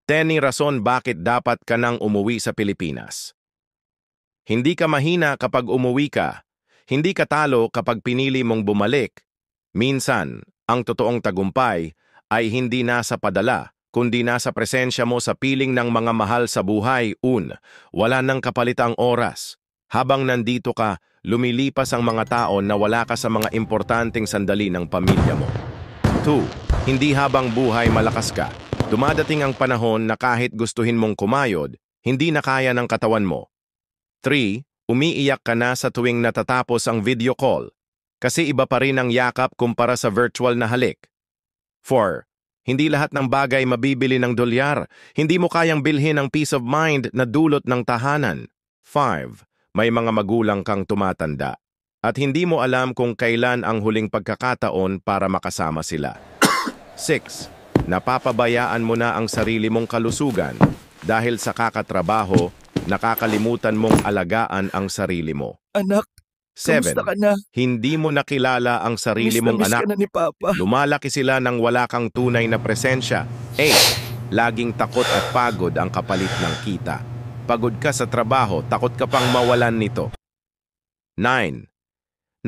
10 rason bakit dapat ka nang umuwi sa Pilipinas. Hindi ka mahina kapag umuwi ka. Hindi ka talo kapag pinili mong bumalik. Minsan, ang totoong tagumpay ay hindi nasa padala, kundi nasa presensya mo sa piling ng mga mahal sa buhay. Wala nang kapalitang oras. Habang nandito ka, lumilipas ang mga tao na wala ka sa mga importanteng sandali ng pamilya mo. 2. Hindi habang buhay malakas ka. Dumadating ang panahon na kahit gustuhin mong kumayod, hindi na kaya ng katawan mo. 3. Umiiyak ka na sa tuwing natatapos ang video call. Kasi iba pa rin ang yakap kumpara sa virtual na halik. 4. Hindi lahat ng bagay mabibili ng dolyar. Hindi mo kayang bilhin ang peace of mind na dulot ng tahanan. 5. May mga magulang kang tumatanda. At hindi mo alam kung kailan ang huling pagkakataon para makasama sila. 6. Napapabayaan mo na ang sarili mong kalusugan dahil sa kakatrabaho, nakakalimutan mong alagaan ang sarili mo. Anak, 7. kamusta ka na? Hindi mo nakilala ang sarili mong Miss anak. ka na ni Papa. Lumalaki sila nang wala kang tunay na presensya. 8. Laging takot at pagod ang kapalit ng kita. Pagod ka sa trabaho, takot ka pang mawalan nito. 9.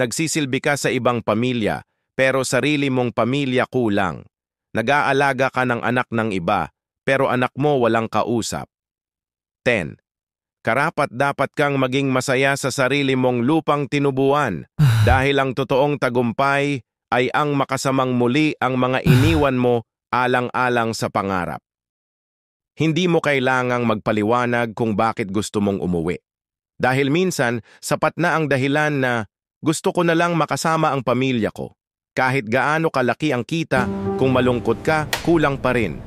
Nagsisilbi ka sa ibang pamilya, pero sarili mong pamilya kulang. Nag-aalaga ka ng anak ng iba, pero anak mo walang kausap. 10. Karapat-dapat kang maging masaya sa sarili mong lupang tinubuan dahil ang totoong tagumpay ay ang makasamang muli ang mga iniwan mo alang-alang sa pangarap. Hindi mo kailangang magpaliwanag kung bakit gusto mong umuwi. Dahil minsan, sapat na ang dahilan na gusto ko na lang makasama ang pamilya ko. Kahit gaano kalaki ang kita, kung malungkot ka, kulang pa rin.